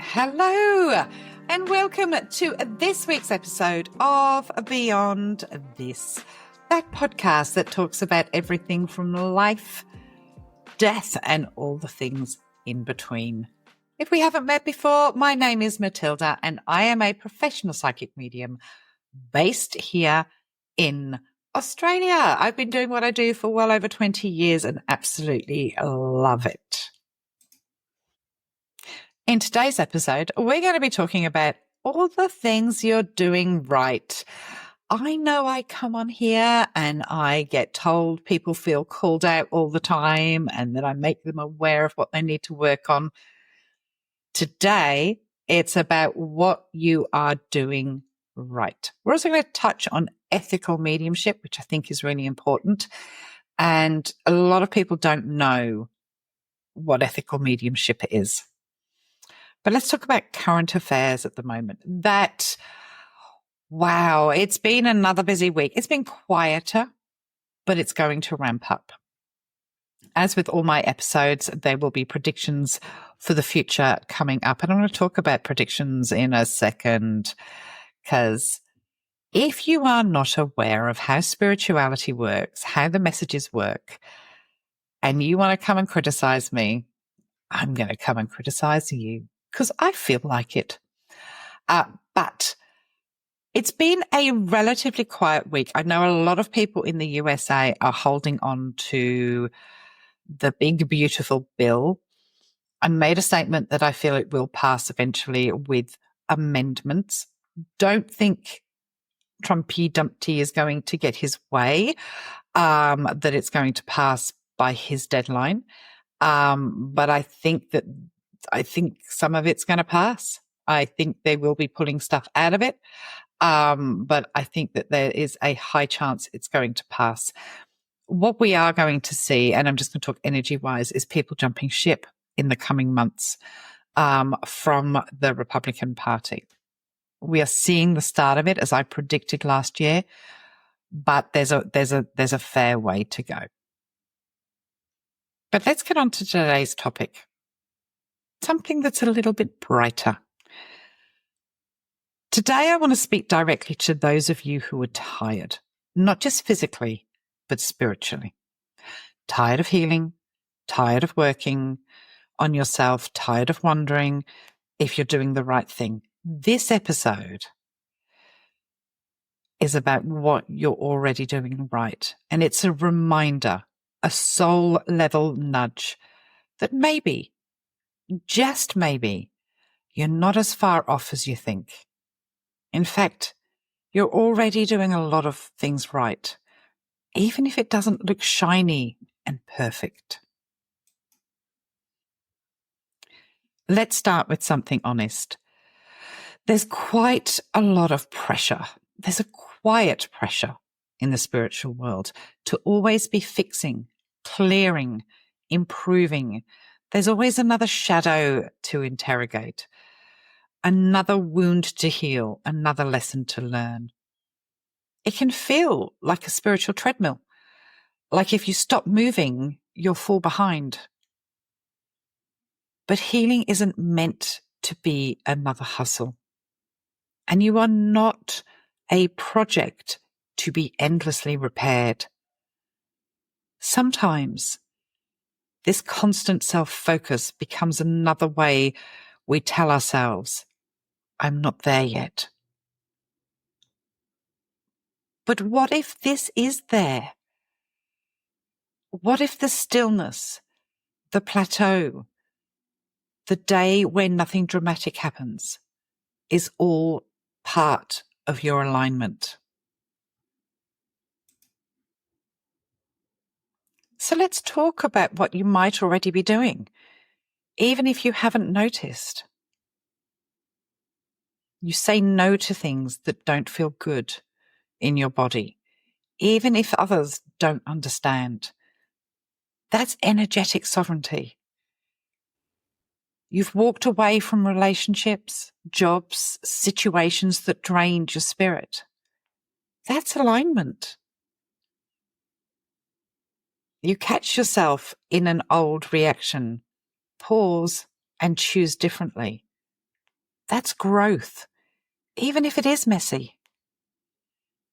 Hello, and welcome to this week's episode of Beyond This, that podcast that talks about everything from life, death, and all the things in between. If we haven't met before, my name is Matilda, and I am a professional psychic medium based here in Australia. I've been doing what I do for well over 20 years and absolutely love it. In today's episode, we're going to be talking about all the things you're doing right. I know I come on here and I get told people feel called out all the time and that I make them aware of what they need to work on. Today, it's about what you are doing right. We're also going to touch on ethical mediumship, which I think is really important. And a lot of people don't know what ethical mediumship is. But let's talk about current affairs at the moment. Wow, it's been another busy week. It's been quieter, but it's going to ramp up. As with all my episodes, there will be predictions for the future coming up. And I'm going to talk about predictions in a second, because if you are not aware of how spirituality works, how the messages work, and you want to come and criticize me, I'm going to come and criticize you because I feel like it. But it's been a relatively quiet week. I know a lot of people in the USA are holding on to the big, beautiful bill. I made a statement that I feel it will pass eventually with amendments. Don't think Trumpy Dumpty is going to get his way, that it's going to pass by his deadline. But I think some of it's going to pass. I think they will be pulling stuff out of it. But I think that there is a high chance it's going to pass. What we are going to see, and I'm just going to talk energy-wise, is people jumping ship in the coming months from the Republican Party. We are seeing the start of it, as I predicted last year, but there's a fair way to go. But let's get on to today's topic, something that's a little bit brighter. Today, I want to speak directly to those of you who are tired, not just physically, but spiritually. Tired of healing, tired of working on yourself, tired of wondering if you're doing the right thing. This episode is about what you're already doing right. And it's a reminder, a soul level nudge that maybe, just maybe, you're not as far off as you think. In fact, you're already doing a lot of things right, even if it doesn't look shiny and perfect. Let's start with something honest. There's quite a lot of pressure. There's a quiet pressure in the spiritual world to always be fixing, clearing, improving. There's always another shadow to interrogate, another wound to heal, another lesson to learn. It can feel like a spiritual treadmill, like if you stop moving, you'll fall behind. But healing isn't meant to be another hustle. And you are not a project to be endlessly repaired. Sometimes this constant self-focus becomes another way we tell ourselves, I'm not there yet. But what if this is there? What if the stillness, the plateau, the day when nothing dramatic happens is all part of your alignment? So let's talk about what you might already be doing, even if you haven't noticed. You say no to things that don't feel good in your body, even if others don't understand. That's energetic sovereignty. You've walked away from relationships, jobs, situations that drained your spirit. That's alignment. You catch yourself in an old reaction, pause and choose differently. That's growth, even if it is messy.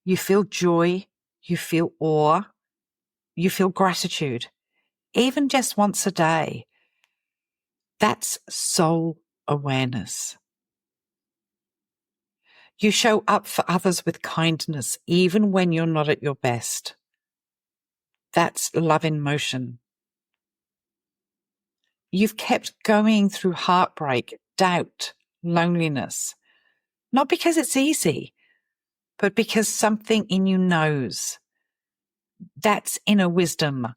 You feel joy, you feel awe, you feel gratitude, even just once a day. That's soul awareness. You show up for others with kindness, even when you're not at your best. That's love in motion. You've kept going through heartbreak, doubt, loneliness, not because it's easy, but because something in you knows. That's inner wisdom.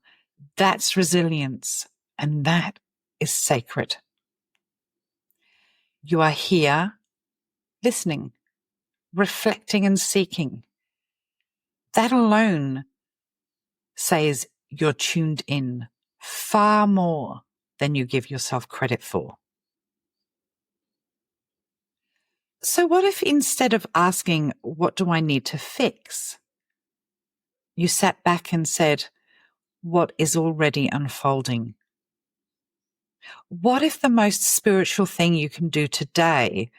That's resilience. And that is sacred. You are here, listening, reflecting and seeking. That alone says you're tuned in far more than you give yourself credit for. So what if instead of asking, what do I need to fix, you sat back and said, what is already unfolding? What if the most spiritual thing you can do today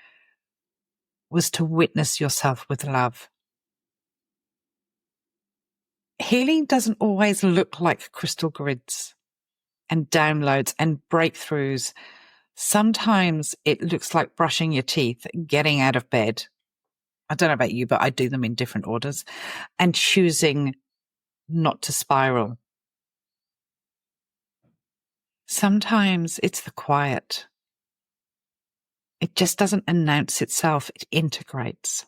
was to witness yourself with love? Healing doesn't always look like crystal grids and downloads and breakthroughs. Sometimes it looks like brushing your teeth, getting out of bed. I don't know about you, but I do them in different orders, and choosing not to spiral. Sometimes it's the quiet. It just doesn't announce itself, it integrates.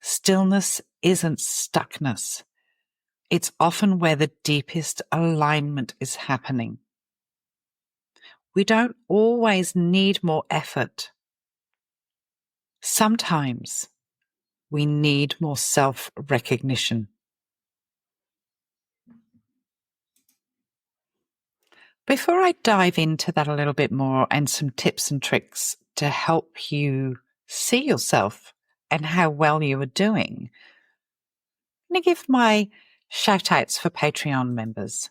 Stillness isn't stuckness. It's often where the deepest alignment is happening. We don't always need more effort. Sometimes we need more self-recognition. Before I dive into that a little bit more and some tips and tricks to help you see yourself and how well you are doing, I'm going to give my shout outs for Patreon members.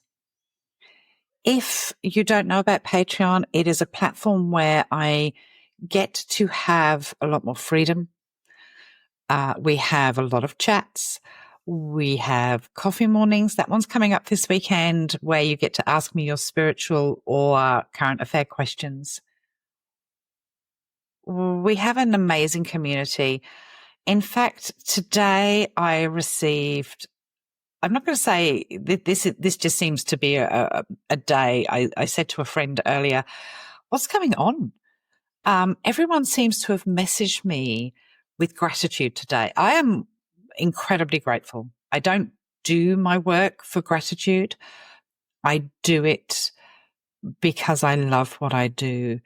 If you don't know about Patreon, it is a platform where I get to have a lot more freedom. We have a lot of chats. We have coffee mornings. That one's coming up this weekend, where you get to ask me your spiritual or current affair questions. We have an amazing community. In fact, today I received, I'm not going to say this just seems to be a day. I said to a friend earlier, what's going on? Everyone seems to have messaged me with gratitude today. I am incredibly grateful. I don't do my work for gratitude. I do it because I love what I do.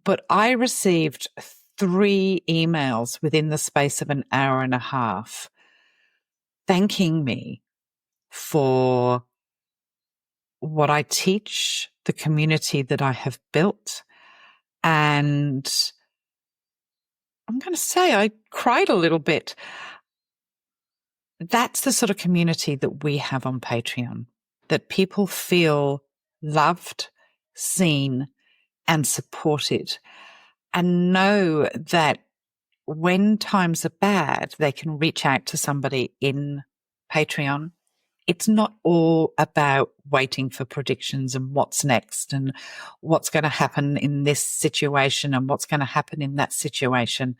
But I received 3 emails within the space of an hour and a half thanking me for what I teach, the community that I have built. And I'm going to say I cried a little bit. That's the sort of community that we have on Patreon, that people feel loved, seen, and supported, and know that when times are bad, they can reach out to somebody in Patreon. It's not all about waiting for predictions and what's next and what's going to happen in this situation and what's going to happen in that situation.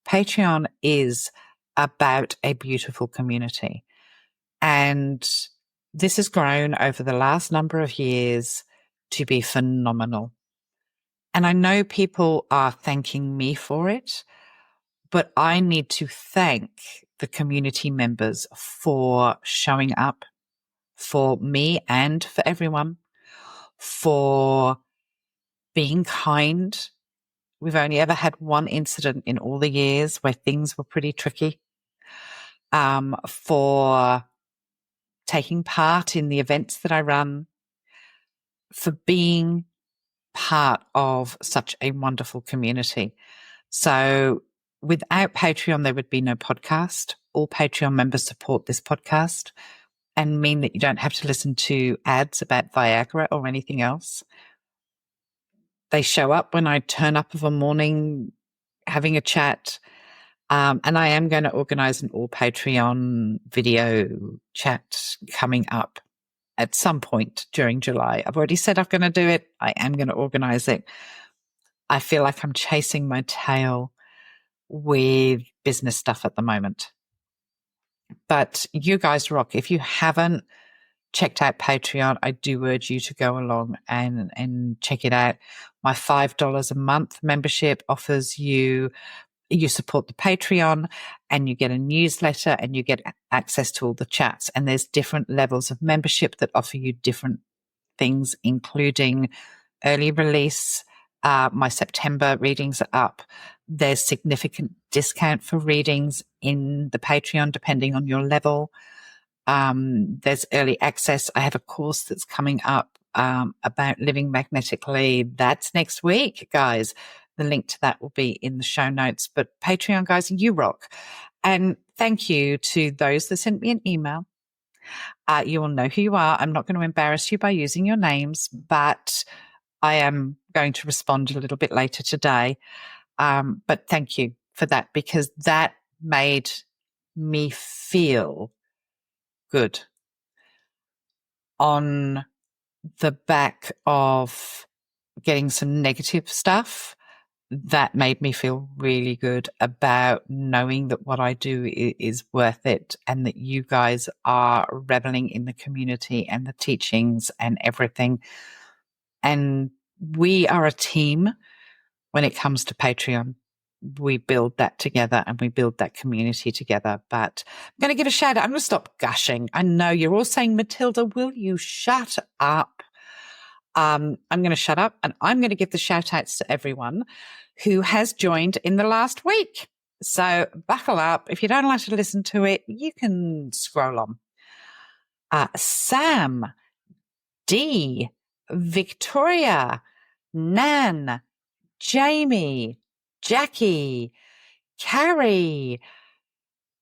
Patreon is about a beautiful community. And this has grown over the last number of years to be phenomenal. And I know people are thanking me for it, but I need to thank the community members for showing up for me and for everyone, for being kind. We've only ever had one incident in all the years where things were pretty tricky. For taking part in the events that I run, for being part of such a wonderful community. So without Patreon, there would be no podcast. All Patreon members support this podcast and mean that you don't have to listen to ads about Viagra or anything else. They show up when I turn up of a morning having a chat. And I am going to organize an all Patreon video chat coming up at some point during July. I've already said I'm going to do it. I am going to organize it. I feel like I'm chasing my tail with business stuff at the moment. But you guys rock. If you haven't checked out Patreon, I do urge you to go along and check it out. My $5 a month membership offers you support the Patreon and you get a newsletter and you get access to all the chats. And there's different levels of membership that offer you different things, including early release. My September readings are up. There's significant discount for readings in the Patreon, depending on your level. There's early access. I have a course that's coming up about living magnetically. That's next week, guys. The link to that will be in the show notes. But Patreon, guys, you rock. And thank you to those that sent me an email. You will know who you are. I'm not going to embarrass you by using your names, but I am going to respond a little bit later today. But thank you for that, because that made me feel good on the back of getting some negative stuff. That made me feel really good about knowing that what I do is worth it, and that you guys are reveling in the community and the teachings and everything. And we are a team when it comes to Patreon. We build that together and we build that community together. But I'm going to give a shout out. I'm going to stop gushing. I know you're all saying, Matilda, will you shut up? I'm going to shut up, and I'm going to give the shout outs to everyone who has joined in the last week. So buckle up. If you don't like to listen to it, you can scroll on. Sam, Dee, Victoria, Nan, Jamie, Jackie, Carrie,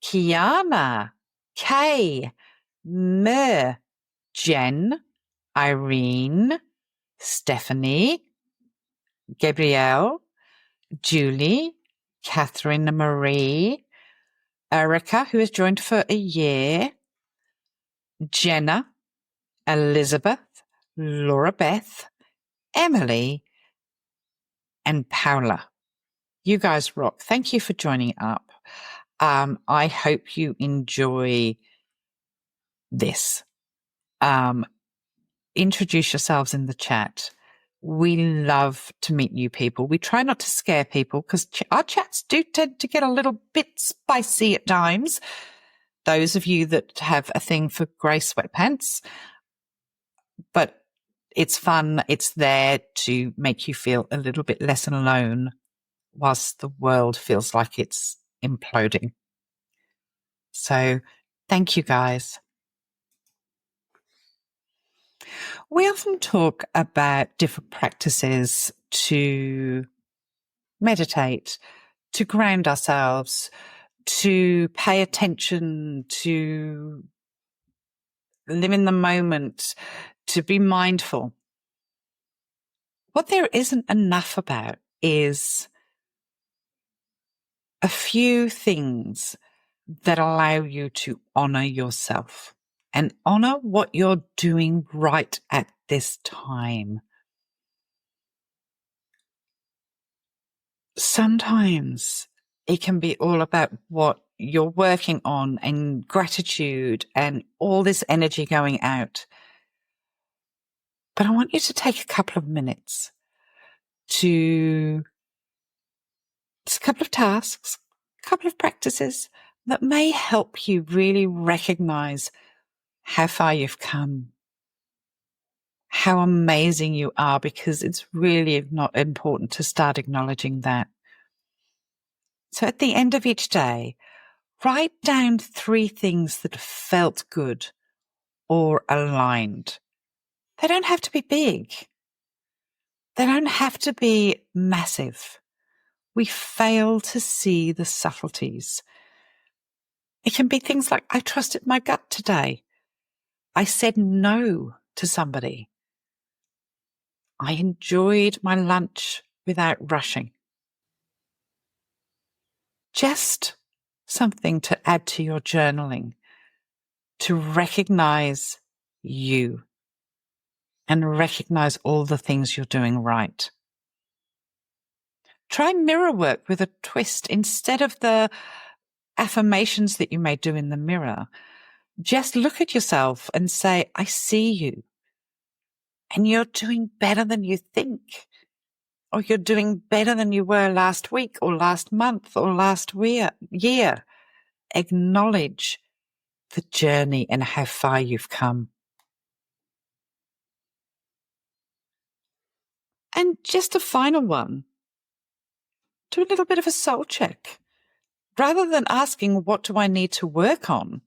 Kiana, Kay, Mer, Jen, Irene, Stephanie, Gabrielle, Julie, Catherine Marie, Erica, who has joined for a year, Jenna, Elizabeth, Laura Beth, Emily, and Paula. You guys rock. Thank you for joining up. I hope you enjoy this. Introduce yourselves in the chat. We love to meet new people. We try not to scare people, because our chats do tend to get a little bit spicy at times. Those of you that have a thing for grey sweatpants, but it's fun. It's there to make you feel a little bit less alone whilst the world feels like it's imploding. So thank you, guys. We often talk about different practices to meditate, to ground ourselves, to pay attention, to live in the moment, to be mindful. What there isn't enough about is a few things that allow you to honor yourself and honor what you're doing right at this time. Sometimes it can be all about what you're working on and gratitude and all this energy going out. But I want you to take a couple of minutes to just a couple of tasks, a couple of practices that may help you really recognize how far you've come, how amazing you are, because it's really not important to start acknowledging that. So at the end of each day, write down 3 things that felt good or aligned. They don't have to be big. They don't have to be massive. We fail to see the subtleties. It can be things like, I trusted my gut today. I said no to somebody. I enjoyed my lunch without rushing. just something to add to your journaling, to recognize you and recognize all the things you're doing right. Try mirror work with a twist. Instead of the affirmations that you may do in the mirror, just look at yourself and say, I see you. And you're doing better than you think. Or you're doing better than you were last week or last month or last year. Acknowledge the journey and how far you've come. And just a final one. Do a little bit of a soul check. Rather than asking, what do I need to work on?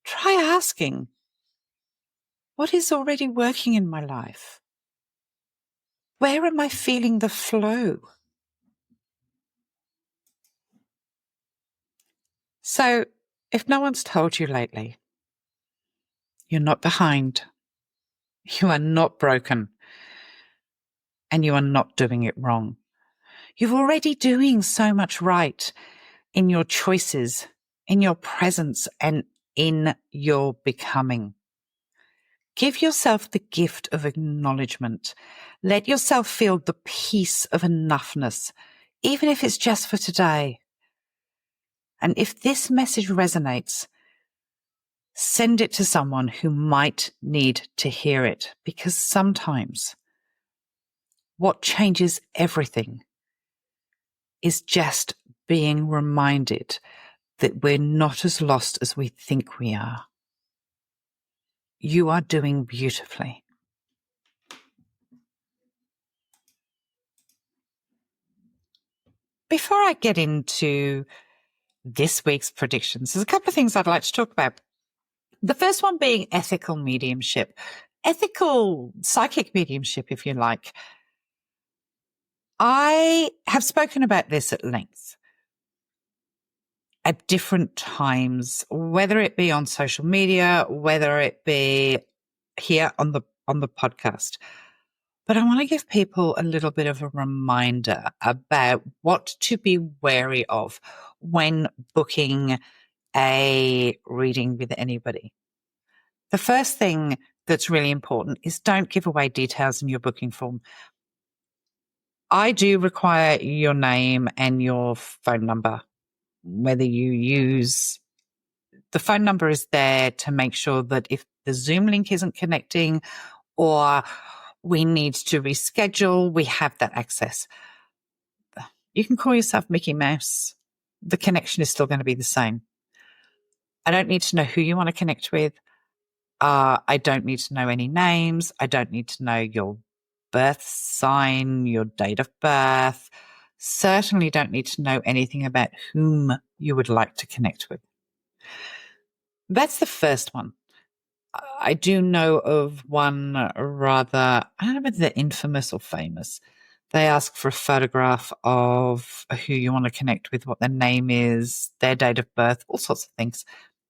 Try asking, what is already working in my life? Where am I feeling the flow? So, if no one's told you lately, you're not behind, you are not broken, and you are not doing it wrong. You're already doing so much right in your choices, in your presence, and in your becoming. Give yourself the gift of acknowledgement. Let yourself feel the peace of enoughness, even if it's just for today. And if this message resonates, send it to someone who might need to hear it, because sometimes what changes everything is just being reminded that we're not as lost as we think we are. You are doing beautifully. Before I get into this week's predictions, there's a couple of things I'd like to talk about. The first one being ethical mediumship, ethical psychic mediumship, if you like. I have spoken about this at length at different times, whether it be on social media, whether it be here on the podcast. But I want to give people a little bit of a reminder about what to be wary of when booking a reading with anybody. The first thing that's really important is don't give away details in your booking form. I do require your name and your phone number, whether you use the phone number is there to make sure that if the Zoom link isn't connecting or we need to reschedule, we have that access. You can call yourself Mickey Mouse. The connection is still going to be the same. I don't need to know who you want to connect with. I don't need to know any names. I don't need to know your birth sign, your date of birth. Certainly don't need to know anything about whom you would like to connect with. That's the first one. I do know of one rather, I don't know whether they're infamous or famous. They ask for a photograph of who you want to connect with, what their name is, their date of birth, all sorts of things.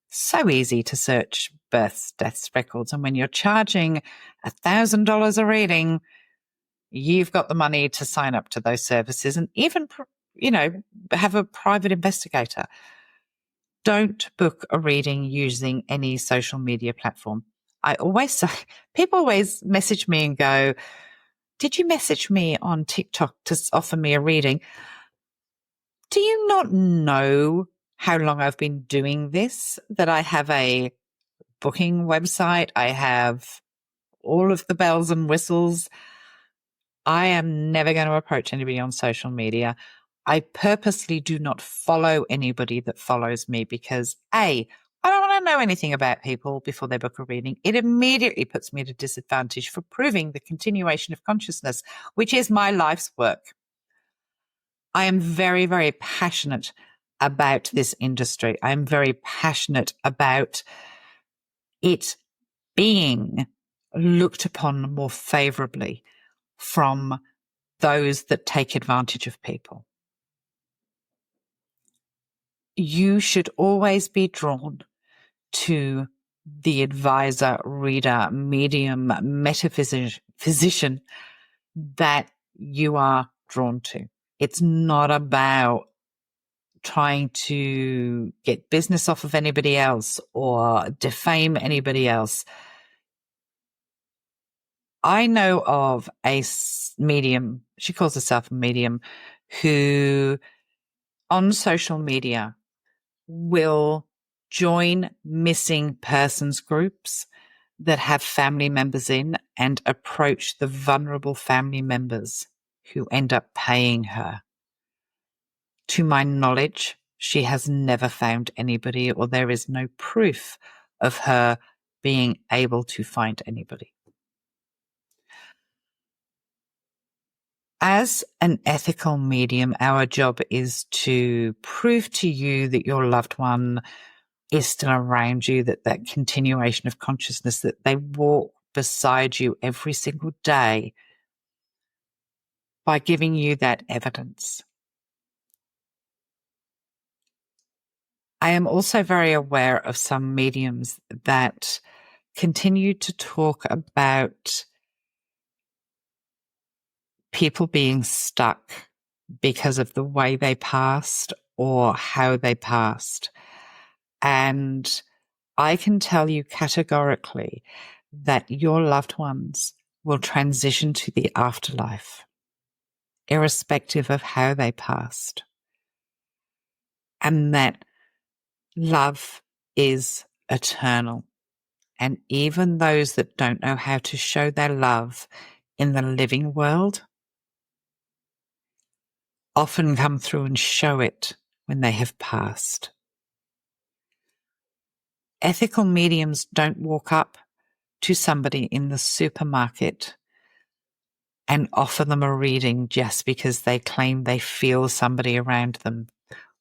So easy to search births, deaths, records. And when you're charging $1,000 a reading, you've got the money to sign up to those services and even, have a private investigator. Don't book a reading using any social media platform. I always say, people always message me and go, did you message me on TikTok to offer me a reading? Do you not know how long I've been doing this? That I have a booking website. I have all of the bells and whistles. I am never going to approach anybody on social media. I purposely do not follow anybody that follows me because I don't want to know anything about people before they book a reading. It immediately puts me at a disadvantage for proving the continuation of consciousness, which is my life's work. I am very, very passionate about this industry. I'm very passionate about it being looked upon more favorably from those that take advantage of people. You should always be drawn to the advisor, reader, medium, metaphysician that you are drawn to. It's not about trying to get business off of anybody else or defame anybody else. I know of a medium, she calls herself a medium, who on social media will join missing persons groups that have family members in and approach the vulnerable family members who end up paying her. To my knowledge, she has never found anybody, or there is no proof of her being able to find anybody. As an ethical medium, our job is to prove to you that your loved one is still around you, that continuation of consciousness, that they walk beside you every single day by giving you that evidence. I am also very aware of some mediums that continue to talk about people being stuck because of the way they passed or how they passed. And I can tell you categorically that your loved ones will transition to the afterlife, irrespective of how they passed. And that love is eternal. And even those that don't know how to show their love in the living world often come through and show it when they have passed. Ethical mediums don't walk up to somebody in the supermarket and offer them a reading just because they claim they feel somebody around them.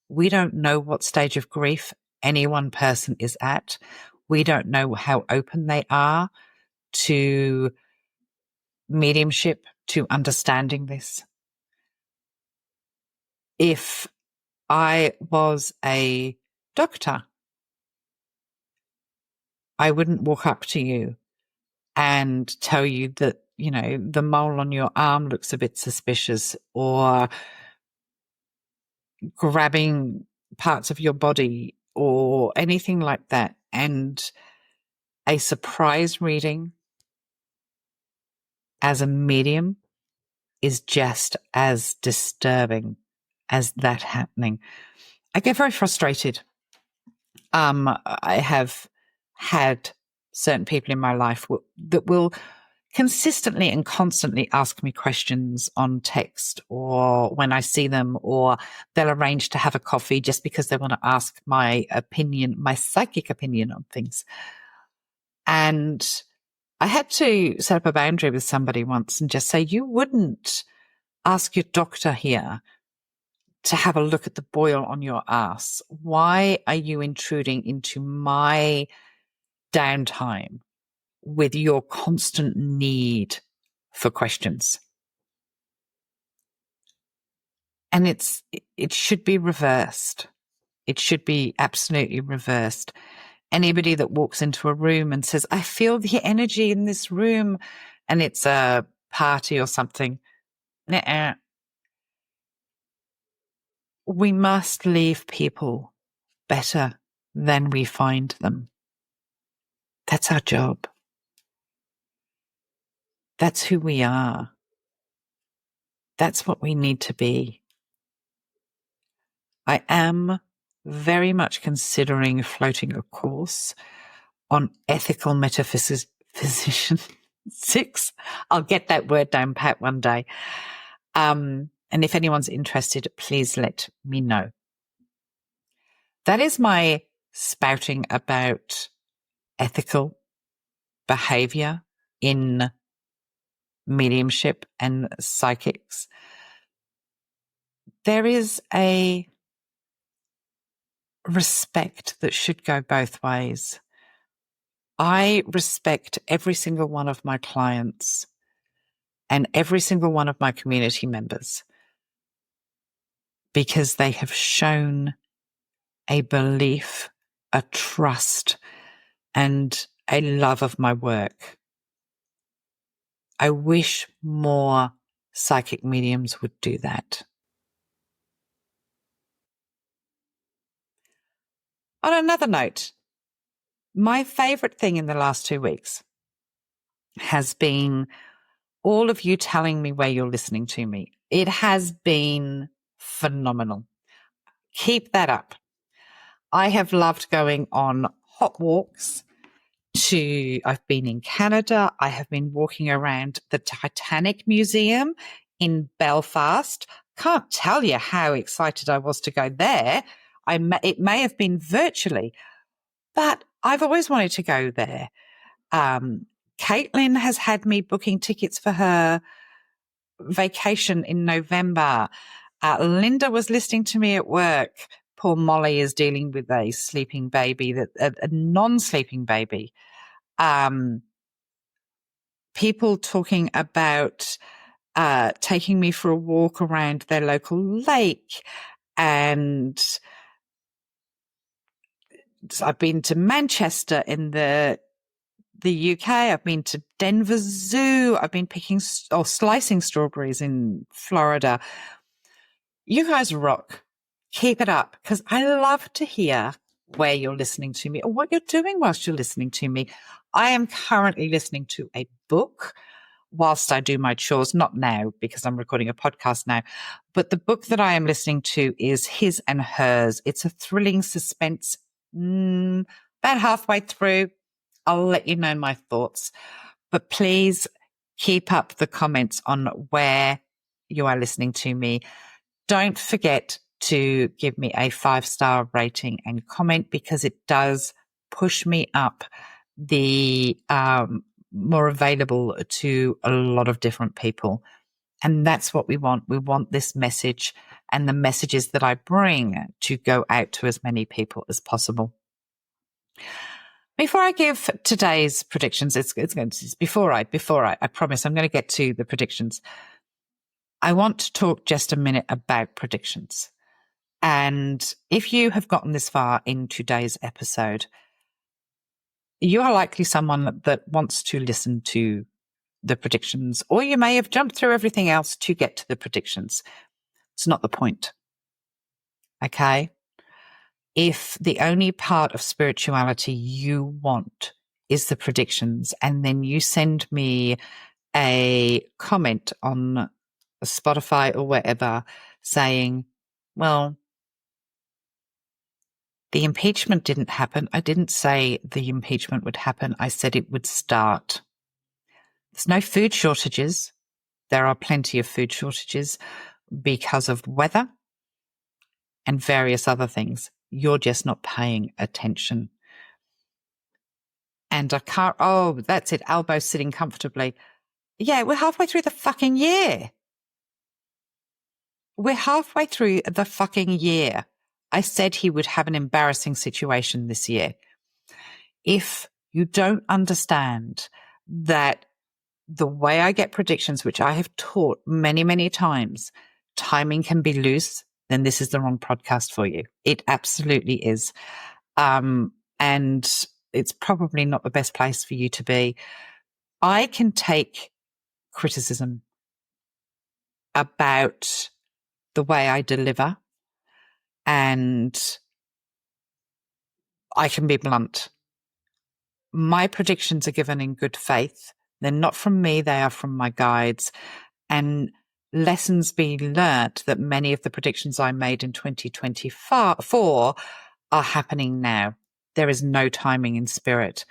We don't know what stage of grief any one person is at. We don't know how open they are to mediumship, to understanding this. If I was a doctor, I wouldn't walk up to you and tell you that, you know, the mole on your arm looks a bit suspicious, or grabbing parts of your body or anything like that. And a surprise reading as a medium is just as disturbing as that happening. I get very frustrated. I have had certain people in my life that will consistently and constantly ask me questions on text or when I see them, or they'll arrange to have a coffee just because they want to ask my opinion, my psychic opinion on things. And I had to set up a boundary with somebody once and just say, you wouldn't ask your doctor here to have a look at the boil on your ass. Why are you intruding into my downtime with your constant need for questions? And it should be reversed. It should be absolutely reversed. Anybody that walks into a room and says, I feel the energy in this room, and it's a party or something, nuh-uh. We must leave people better than we find them. That's our job. That's who we are. That's what we need to be. I am very much considering floating a course on ethical metaphysics. I'll get that word down pat one day. And if anyone's interested, please let me know. That is my spouting about ethical behavior in mediumship and psychics. There is a respect that should go both ways. I respect every single one of my clients and every single one of my community members because they have shown a belief, a trust, and a love of my work. I wish more psychic mediums would do that. On another note, my favorite thing in the last 2 weeks has been all of you telling me where you're listening to me. It has been phenomenal. Keep that up. I have loved going on hot walks I've been in Canada. I have been walking around the Titanic Museum in Belfast. Can't tell you how excited I was to go there. It may have been virtually, but I've always wanted to go there. Caitlin has had me booking tickets for her vacation in November. Linda was listening to me at work. Poor Molly is dealing with a sleeping baby, a non-sleeping baby. People talking about taking me for a walk around their local lake. And I've been to Manchester in the UK. I've been to Denver Zoo. I've been slicing strawberries in Florida. You guys rock. Keep it up, because I love to hear where you're listening to me or what you're doing whilst you're listening to me. I am currently listening to a book whilst I do my chores, not now because I'm recording a podcast now, but the book that I am listening to is His and Hers. It's a thrilling suspense. About halfway through, I'll let you know my thoughts, but please keep up the comments on where you are listening to me. Don't forget to give me a 5-star rating and comment, because it does push me up the more available to a lot of different people. And that's what we want. We want this message and the messages that I bring to go out to as many people as possible. Before I give today's predictions, before I promise I'm going to get to the predictions. I want to talk just a minute about predictions. And if you have gotten this far in today's episode, you are likely someone that wants to listen to the predictions, or you may have jumped through everything else to get to the predictions. It's not the point. Okay? If the only part of spirituality you want is the predictions, and then you send me a comment on Spotify or wherever saying, well, the impeachment didn't happen. I didn't say the impeachment would happen. I said it would start. There's no food shortages. There are plenty of food shortages because of weather and various other things. You're just not paying attention. And I can't, that's it, elbow sitting comfortably. Yeah, we're halfway through the fucking year. We're halfway through the fucking year. I said he would have an embarrassing situation this year. If you don't understand that the way I get predictions, which I have taught many, many times, timing can be loose, then this is the wrong podcast for you. It absolutely is. And it's probably not the best place for you to be. I can take criticism about the way I deliver, and I can be blunt. My predictions are given in good faith. They're not from me. They are from my guides, and lessons being learnt that many of the predictions I made in 2024 are happening now. There is no timing in spirit.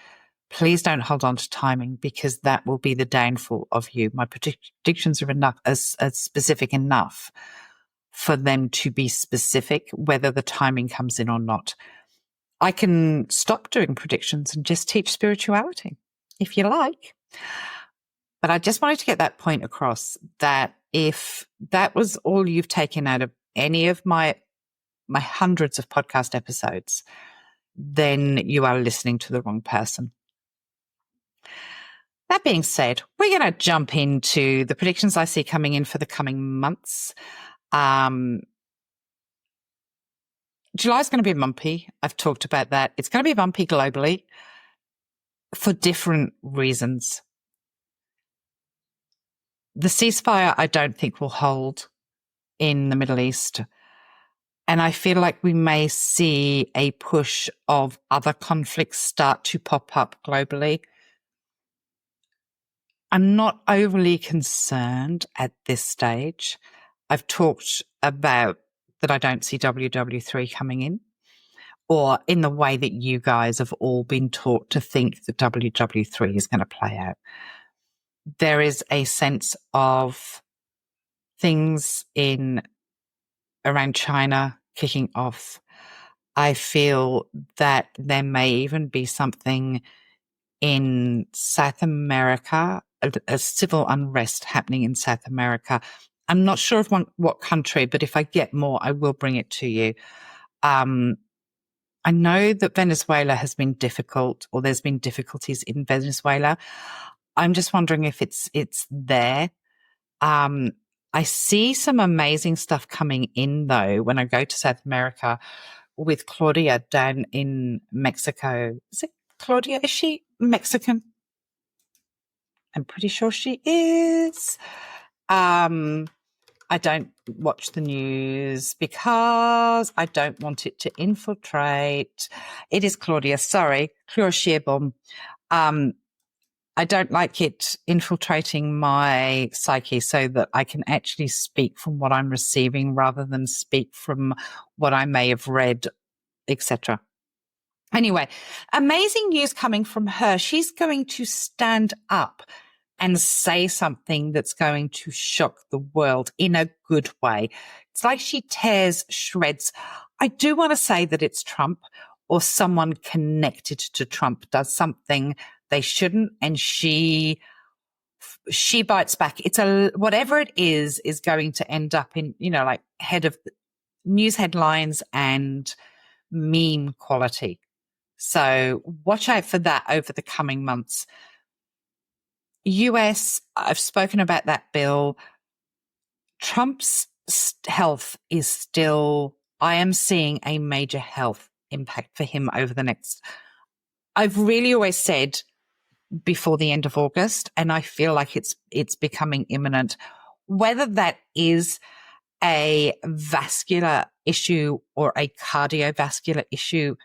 Please don't hold on to timing, because that will be the downfall of you. My predictions are enough, as specific enough for them to be specific, whether the timing comes in or not. I can stop doing predictions and just teach spirituality, if you like. But I just wanted to get that point across, that if that was all you've taken out of any of my hundreds of podcast episodes, then you are listening to the wrong person. That being said, we're going to jump into the predictions I see coming in for the coming months. July is going to be bumpy. I've talked about that. It's going to be bumpy globally for different reasons. The ceasefire, I don't think, will hold in the Middle East. And I feel like we may see a push of other conflicts start to pop up globally. I'm not overly concerned at this stage. I've talked about that I don't see WW3 coming in, or in the way that you guys have all been taught to think that WW3 is going to play out. There is a sense of things in around China kicking off. I feel that there may even be something in South America, a civil unrest happening in South America. I'm not sure of what country, but if I get more, I will bring it to you. I know that Venezuela has been difficult, or there's been difficulties in Venezuela. I'm just wondering if it's there. I see some amazing stuff coming in, though, when I go to South America with Claudia down in Mexico. Is it Claudia? Is she Mexican? I'm pretty sure she is. I don't watch the news because I don't want it to infiltrate. It is Claudia, sorry, Claudia. I don't like it infiltrating my psyche so that I can actually speak from what I'm receiving rather than speak from what I may have read, etc. Anyway, amazing news coming from her. She's going to stand up and say something that's going to shock the world in a good way. It's like she tears shreds. I do want to say that it's Trump, or someone connected to Trump does something they shouldn't, and she bites back. It's whatever it is going to end up in, like head of news headlines and meme quality. So watch out for that over the coming months. US, I've spoken about that bill. Trump's health is still, I am seeing a major health impact for him over the next, I've really always said before the end of August, and I feel like it's becoming imminent. Whether that is a vascular issue or a cardiovascular issue,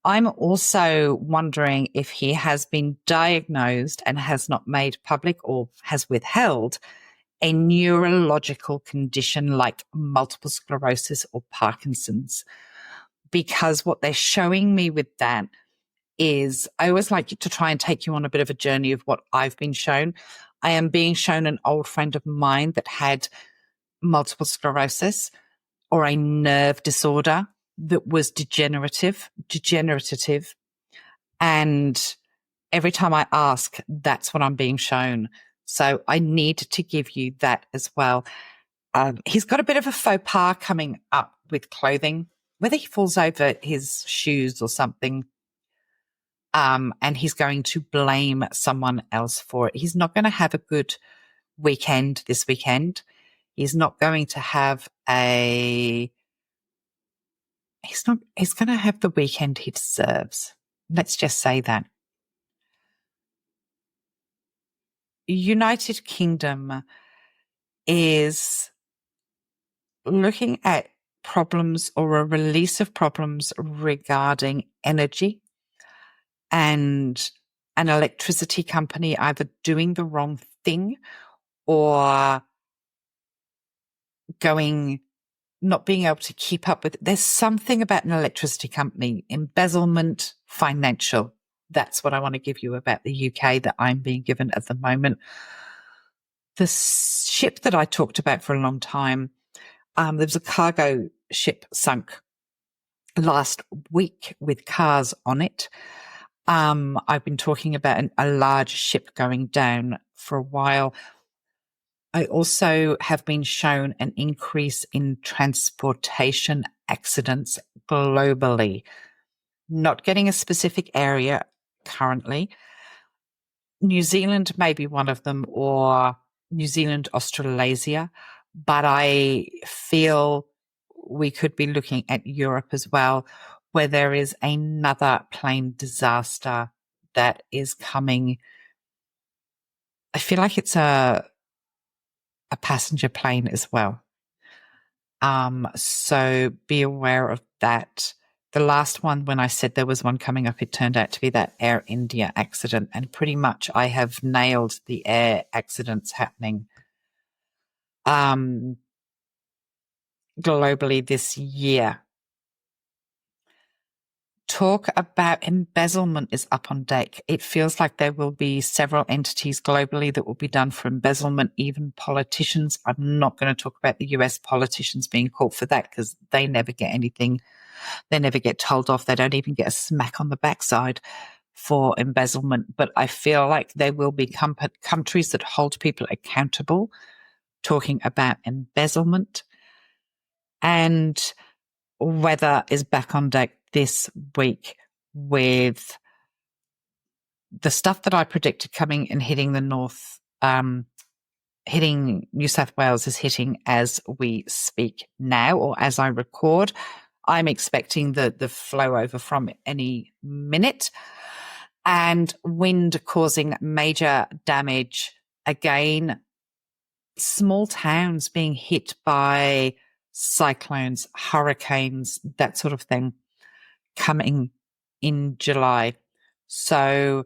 I'm also wondering if he has been diagnosed and has not made public or has withheld a neurological condition like multiple sclerosis or Parkinson's. Because what they're showing me with that is, I always like to try and take you on a bit of a journey of what I've been shown. I am being shown an old friend of mine that had multiple sclerosis or a nerve disorder that was degenerative. And every time I ask, that's what I'm being shown. So I need to give you that as well. He's got a bit of a faux pas coming up with clothing, whether he falls over his shoes or something. And he's going to blame someone else for it. He's not going to have a good weekend this weekend. He's not going to have he's going to have the weekend he deserves. Let's just say that. United Kingdom is looking at problems or a release of problems regarding energy and an electricity company either doing the wrong thing or not being able to keep up with it. There's something about an electricity company, embezzlement, financial. That's what I want to give you about the UK that I'm being given at the moment. The ship that I talked about for a long time, there was a cargo ship sunk last week with cars on it. I've been talking about a large ship going down for a while. I also have been shown an increase in transportation accidents globally. Not getting a specific area currently. New Zealand may be one of them, or New Zealand, Australasia, but I feel we could be looking at Europe as well, where there is another plane disaster that is coming. I feel like it's a passenger plane as well. So be aware of that. The last one, when I said there was one coming up, it turned out to be that Air India accident. And pretty much I have nailed the air accidents happening globally this year. Talk about embezzlement is up on deck. It feels like there will be several entities globally that will be done for embezzlement, even politicians. I'm not going to talk about the US politicians being caught for that because they never get anything. They never get told off. They don't even get a smack on the backside for embezzlement. But I feel like there will be countries that hold people accountable talking about embezzlement. And weather is back on deck this week with the stuff that I predicted coming and hitting the north, hitting New South Wales is hitting as we speak now, or as I record. I'm expecting the flow over from any minute, and wind causing major damage. Again, small towns being hit by cyclones, hurricanes, that sort of thing coming in July. So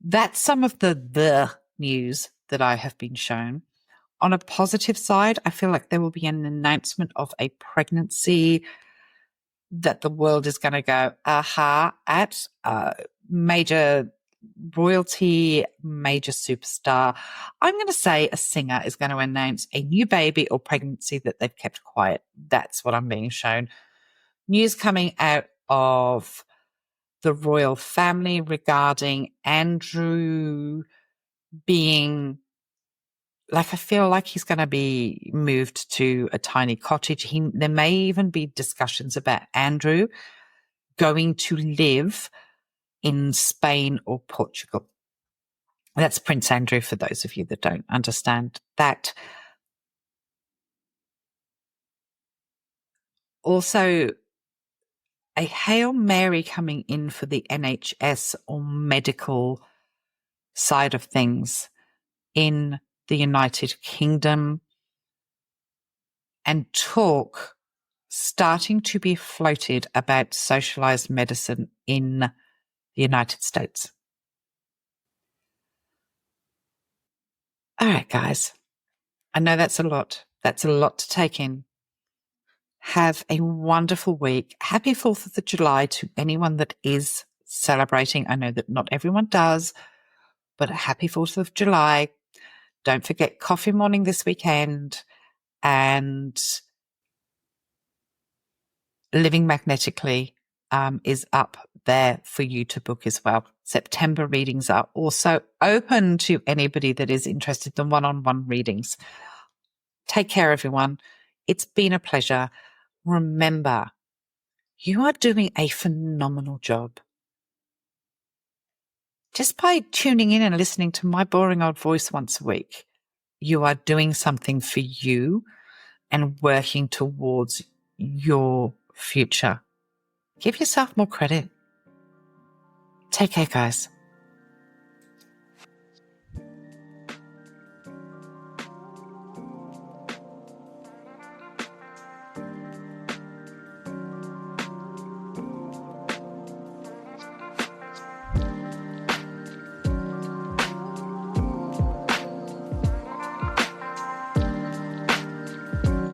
that's some of the news that I have been shown. On a positive side, I feel like there will be an announcement of a pregnancy that the world is going to go, aha, at major royalty, major superstar. I'm going to say a singer is going to announce a new baby or pregnancy that they've kept quiet. That's what I'm being shown. News coming out of the royal family regarding Andrew being, like, I feel like he's going to be moved to a tiny cottage. There may even be discussions about Andrew going to live in Spain or Portugal. That's Prince Andrew, for those of you that don't understand that. Also, a Hail Mary coming in for the NHS or medical side of things in the United Kingdom, and talk starting to be floated about socialized medicine in the United States. All right, guys. I know that's a lot. That's a lot to take in. Have a wonderful week. Happy 4th of July to anyone that is celebrating. I know that not everyone does, but happy 4th of July. Don't forget coffee morning this weekend, and Living Magnetically is up there for you to book as well. September readings are also open to anybody that is interested in one-on-one readings. Take care, everyone. It's been a pleasure. Remember, you are doing a phenomenal job. Just by tuning in and listening to my boring old voice once a week, you are doing something for you and working towards your future. Give yourself more credit. Take care, guys.